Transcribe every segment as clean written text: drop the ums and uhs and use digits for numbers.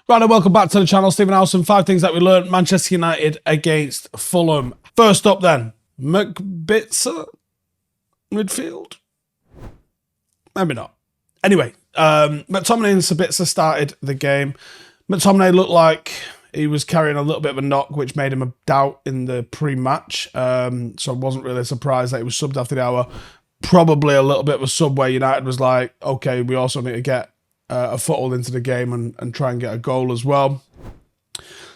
Right, and welcome back to the channel. Stephen Howson, 5 things that we learned. Manchester United against Fulham. First up then, MCBITZER midfield? Maybe not. Anyway, McTominay and Sabitzer started the game. McTominay looked like he was carrying a little bit of a knock, which made him a doubt in the pre-match. So I wasn't really surprised that he was subbed after the hour. Probably a little bit of a sub where United was like, okay, we also need to get a foothold into the game and try and get a goal as well.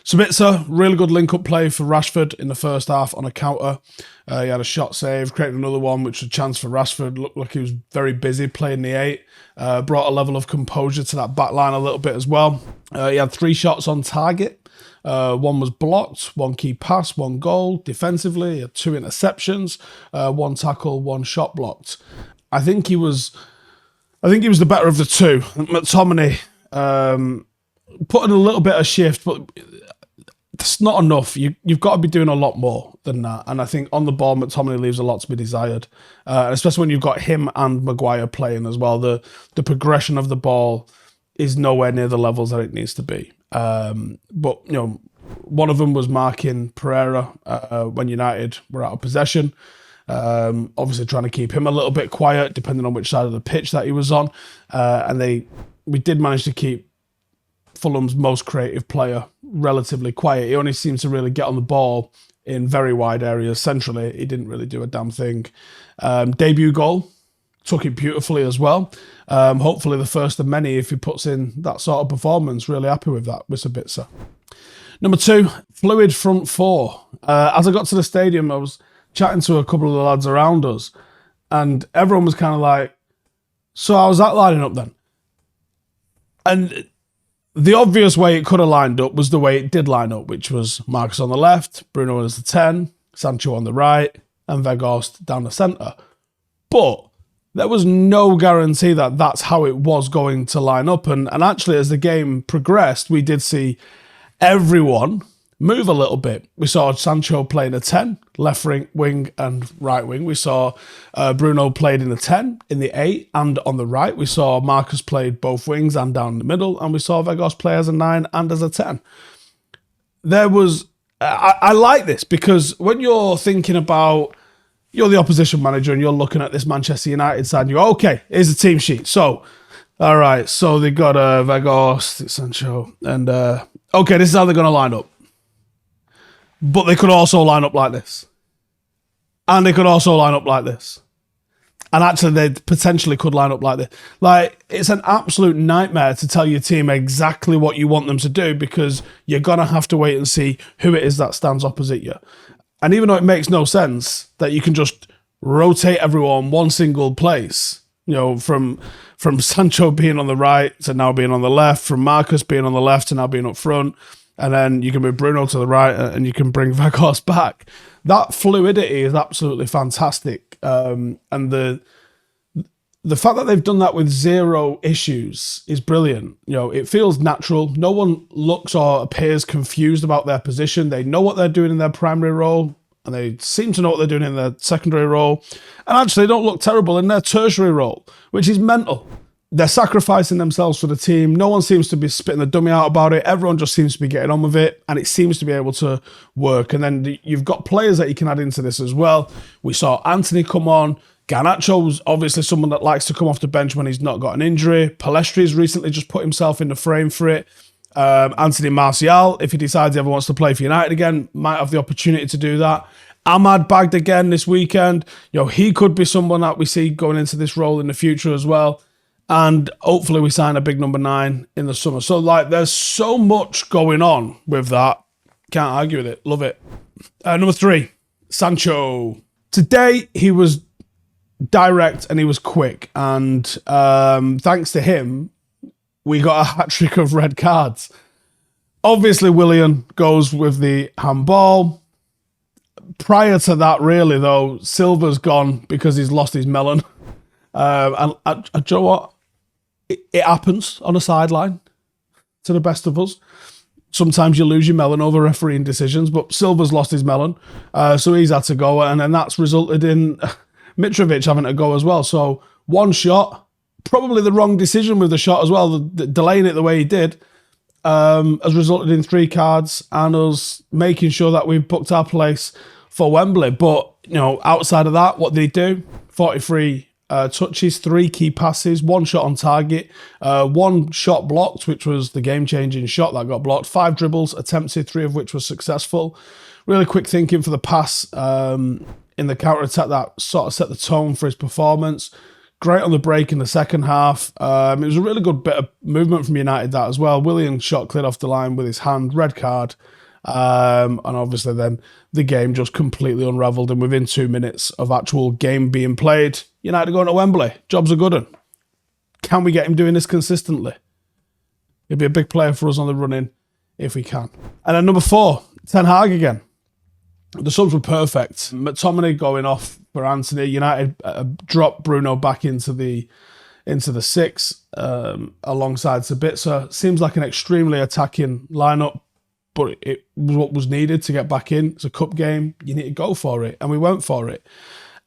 Sabitzer, really good link-up play for Rashford in the first half on a counter. He had a shot save, created another one, which was a chance for Rashford. Looked like he was very busy playing the 8. Brought a level of composure to that back line a little bit as well. He had 3 shots on target. One was blocked, 1 key pass, 1 goal. Defensively, he had 2 interceptions, 1 tackle, 1 shot blocked. I think he was the better of the 2. McTominay put in a little bit of shift, but it's not enough. You've got to be doing a lot more than that. And I think on the ball, McTominay leaves a lot to be desired, especially when you've got him and Maguire playing as well. The progression of the ball is nowhere near the levels that it needs to be. But you know, one of them was marking Pereira when United were out of possession. Obviously trying to keep him a little bit quiet, depending on which side of the pitch that he was on. And we did manage to keep Fulham's most creative player relatively quiet. He only seems to really get on the ball in very wide areas. Centrally, he didn't really do a damn thing. Debut goal, took it beautifully as well. Hopefully the first of many if he puts in that sort of performance. Really happy with that, with Sabitzer. Number 2, fluid front 4. As I got to the stadium, I was chatting to a couple of the lads around us, and everyone was kind of like, so how's that lining up then? And the obvious way it could have lined up was the way it did line up, which was Marcus on the left, Bruno as the 10, Sancho on the right, and Weghorst down the centre. But there was no guarantee that that's how it was going to line up. And actually, as the game progressed, we did see everyone move a little bit. We saw Sancho playing a 10, left wing and right wing. We saw Bruno played in the 10, in the 8 and on the right. We saw Marcus played both wings and down the middle. And we saw Weghorst play as a 9 and as a 10. There was... I like this because when you're thinking about... You're the opposition manager and you're looking at this Manchester United side and you go, okay, here's the team sheet. So, all right, so they got Weghorst, Sancho, and okay, this is how they're going to line up. But they could also line up like this. And they could also line up like this. And actually, they potentially could line up like this. Like, it's an absolute nightmare to tell your team exactly what you want them to do because you're going to have to wait and see who it is that stands opposite you. And even though it makes no sense that you can just rotate everyone one single place, you know, from Sancho being on the right to now being on the left, from Marcus being on the left to now being up front, and then you can move Bruno to the right and you can bring Weghorst back. That fluidity is absolutely fantastic. And the fact that they've done that with 0 issues is brilliant. You know, it feels natural. No one looks or appears confused about their position. They know what they're doing in their primary role, and they seem to know what they're doing in their secondary role. And actually, they don't look terrible in their tertiary role, which is mental. They're sacrificing themselves for the team. No one seems to be spitting the dummy out about it. Everyone just seems to be getting on with it, and it seems to be able to work. And then you've got players that you can add into this as well. We saw Anthony come on. Garnacho's obviously someone that likes to come off the bench when he's not got an injury. Palestri's recently just put himself in the frame for it. Anthony Martial, if he decides he ever wants to play for United again, might have the opportunity to do that. Ahmad bagged again this weekend. You know, he could be someone that we see going into this role in the future as well. And hopefully we sign a big number 9 in the summer. So, like, there's so much going on with that. Can't argue with it. Love it. Number 3, Sancho. Today, he was direct and he was quick. And thanks to him, we got a hat-trick of red cards. Obviously, Willian goes with the handball. Prior to that, really, though, Silva's gone because he's lost his melon. And do you know what? It happens on a sideline to the best of us. Sometimes you lose your melon over refereeing decisions, but Silva's lost his melon, so he's had to go, and then that's resulted in Mitrovic having to go as well. So 1 shot, probably the wrong decision with the shot as well, delaying it the way he did. has resulted in 3 cards and us making sure that we've booked our place for Wembley. But, outside of that, what did he do? 43 touches, 3 key passes, 1 shot on target, 1 shot blocked, which was the game-changing shot that got blocked, 5 dribbles attempted, 3 of which were successful. Really quick thinking for the pass in the counter-attack that sort of set the tone for his performance. Great on the break in the second half. It was a really good bit of movement from United, that as well. Williams shot cleared off the line with his hand, red card. And obviously then the game just completely unravelled. And within 2 minutes of actual game being played, United going to Wembley. Job's a good one. Can we get him doing this consistently? He'll be a big player for us on the run-in if we can. And then number 4, Ten Hag again. The subs were perfect. McTominay going off for Anthony. United dropped Bruno back into the 6 alongside Sabitzer. Seems like an extremely attacking lineup, but it was what was needed to get back in. It's a cup game. You need to go for it, and we went for it.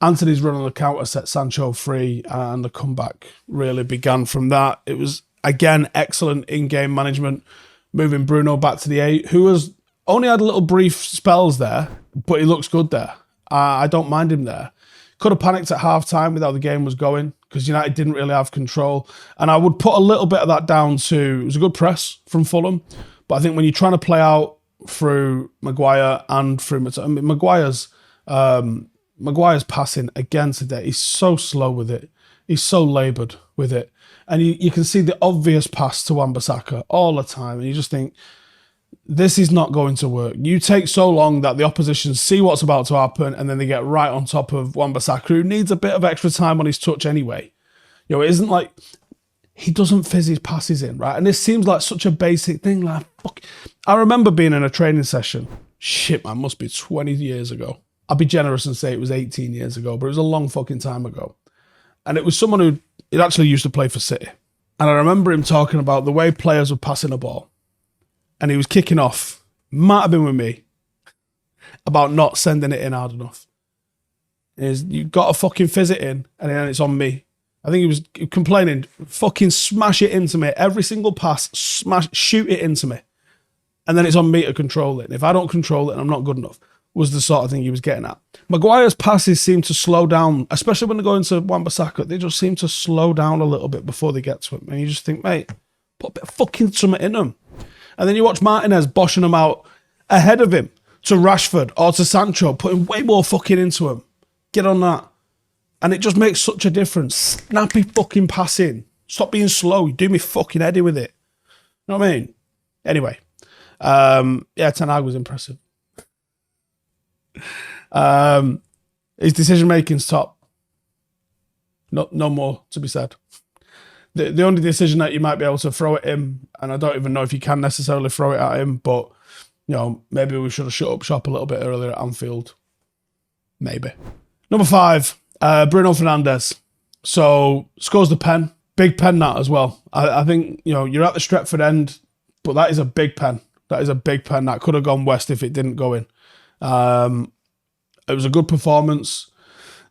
Anthony's run on the counter set Sancho free, and the comeback really began from that. It was, again, excellent in-game management, moving Bruno back to the 8, who has only had little brief spells there, but he looks good there. I don't mind him there. Could have panicked at half-time with how the game was going, because United didn't really have control. And I would put a little bit of that down to, it was a good press from Fulham, but I think when you're trying to play out through Maguire and through Maguire's passing again today, he's so slow with it. He's so laboured with it. And you can see the obvious pass to Wan-Bissaka all the time, and you just think, this is not going to work. You take so long that the opposition see what's about to happen, and then they get right on top of Wan-Bissaka, who needs a bit of extra time on his touch anyway. It isn't like he doesn't fizz his passes in, right? And this seems like such a basic thing. Like, fuck. I remember being in a training session. Shit, man, must be 20 years ago. I'll be generous and say it was 18 years ago, but it was a long fucking time ago. And it was someone who actually used to play for City. And I remember him talking about the way players were passing a ball. And he was kicking off, might have been with me, about not sending it in hard enough. You've got to fucking fizz it in, and then it's on me. I think he was complaining, fucking smash it into me. Every single pass, shoot it into me. And then it's on me to control it. And if I don't control it and I'm not good enough, was the sort of thing he was getting at. Maguire's passes seem to slow down, especially when they go into Wan-Bissaka. They just seem to slow down a little bit before they get to him. And you just think, mate, put a bit of fucking something in them. And then you watch Martinez boshing them out ahead of him to Rashford or to Sancho, putting way more fucking into him. Get on that. And it just makes such a difference. Snappy fucking passing. Stop being slow. You do me fucking heady with it. You know what I mean? Anyway. Ten Hag was impressive. His decision-making's top. No more to be said. The only decision that you might be able to throw at him, and I don't even know if you can necessarily throw it at him, but maybe we should have shut up shop a little bit earlier at Anfield. Maybe. Number 5, Bruno Fernandes. So scores the pen, big pen that as well. I think you're at the Stretford end, but that is a big pen. That is a big pen that could have gone west if it didn't go in. It was a good performance.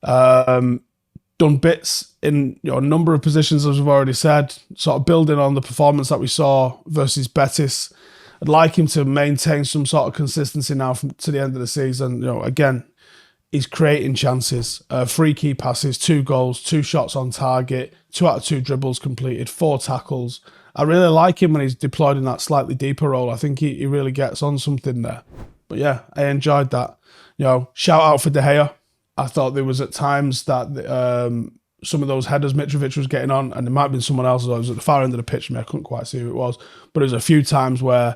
Done bits in a number of positions, as we've already said, sort of building on the performance that we saw versus Betis. I'd like him to maintain some sort of consistency now to the end of the season. Again, he's creating chances, 3 key passes, 2 goals, 2 shots on target, 2 out of 2 dribbles completed, 4 tackles. I really like him when he's deployed in that slightly deeper role. I think he really gets on something there. But yeah, I enjoyed that. Shout out for De Gea. I thought there was at times that some of those headers Mitrovic was getting on, and there might have been someone else. I was at the far end of the pitch, I couldn't quite see who it was. But there was a few times where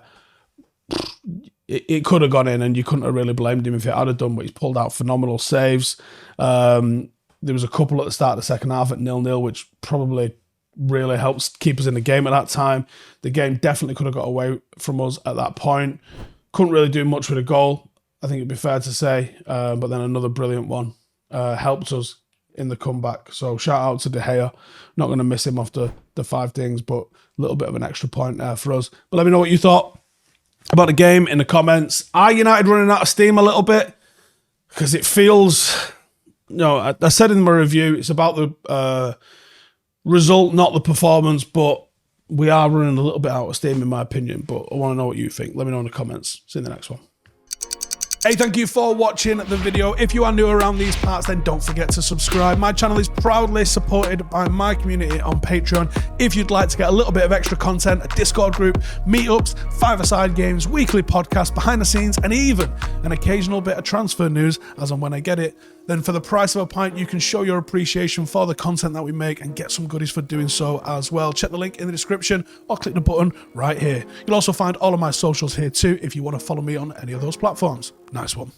it could have gone in, and you couldn't have really blamed him if it had done, but he's pulled out phenomenal saves. There was a couple at the start of the second half at 0-0, which probably really helps keep us in the game at that time. The game definitely could have got away from us at that point. Couldn't really do much with a goal, I think it'd be fair to say, but then another brilliant one helped us in the comeback. So shout out to De Gea. Not going to miss him after the 5 things, but a little bit of an extra point there for us. But let me know what you thought about the game in the comments. Are United running out of steam a little bit? Because it feels, I said in my review, it's about the result, not the performance, but we are running a little bit out of steam in my opinion, but I want to know what you think. Let me know in the comments. See you in the next one. Hey, thank you for watching the video. If you are new around these parts, then don't forget to subscribe. My channel is proudly supported by my community on Patreon. If you'd like to get a little bit of extra content, a Discord group, meetups, five-a-side games, weekly podcasts, behind the scenes, and even an occasional bit of transfer news as and when I get it, then for the price of a pint, you can show your appreciation for the content that we make and get some goodies for doing so as well. Check the link in the description or click the button right here. You'll also find all of my socials here too if you want to follow me on any of those platforms. Nice one.